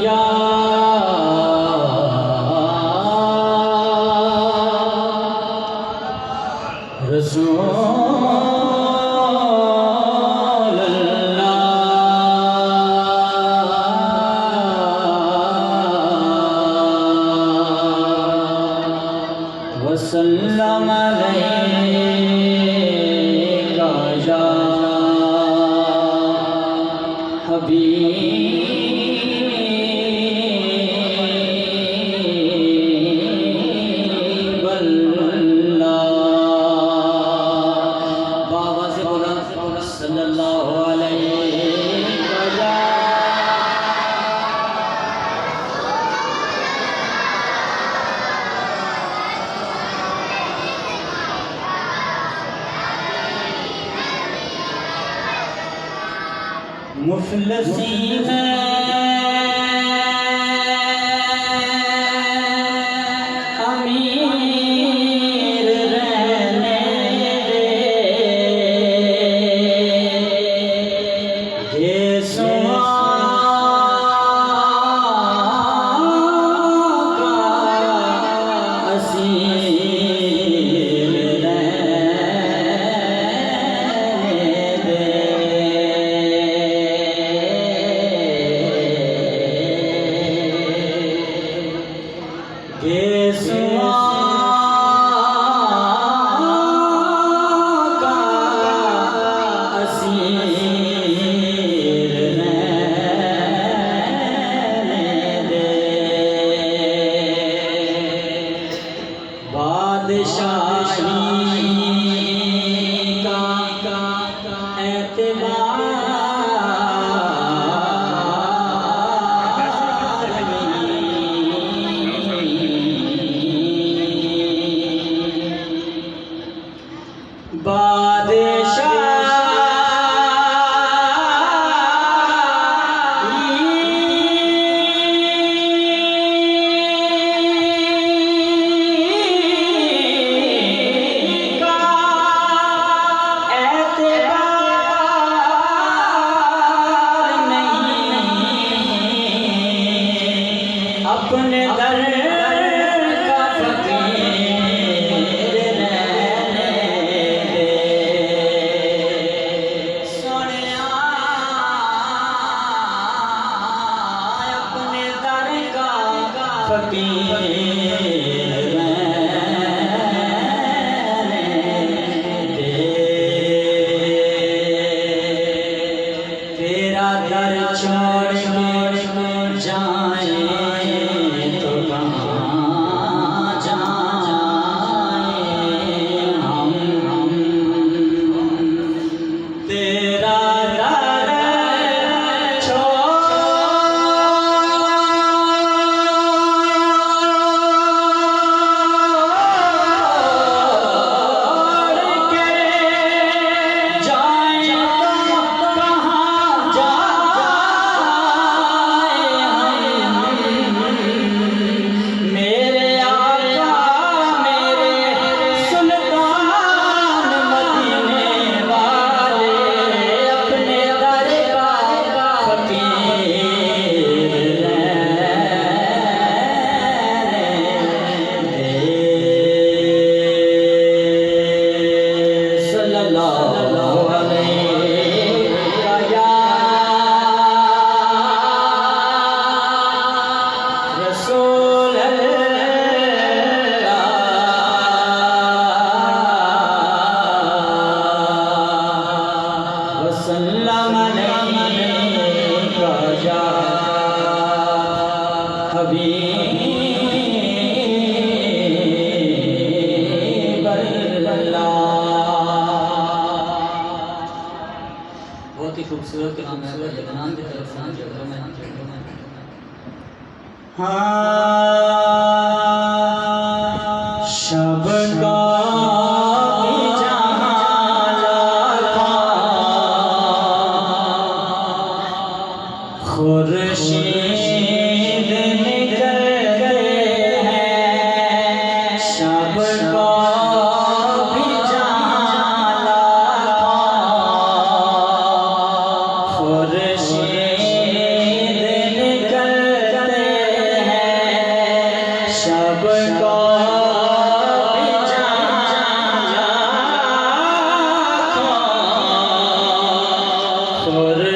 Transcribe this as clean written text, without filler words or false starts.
या रसूल अल्लाह वसल्लम अलैका या हबीब अल्लाह। बाबा से बोला सल्लल्लाहु अलैहि मुफलसी है अमीर रहने दे, ये सुआ का असीर रहने दे। सुआ का असीर रहने दे। बादशाही का एतबार अपने दर का फकीर रहने दे। सोनिया अपने दर का फकीर रहने दे। तेरा दर छोड़ जाए तो कहाँ जाए हम। तेरा दर छोड़ के जाए तो कहाँ जाए। मेरे आका मेरे सुल्तान मदीने वाले अपने दर का फकीर रहने दे। सल्लल्लाहु अलैहि या रसूल अल्लाह वसल्लम अलैका या हबीब अल्लाह। बहुत ही खूबसूरत नाम है जगनान की तरफ से हाँ शब का भी जमाला था खुर्शीद निकल गए हैं। शब का भी जमाला था खुर्शीद निकल सबको भी जाना खुर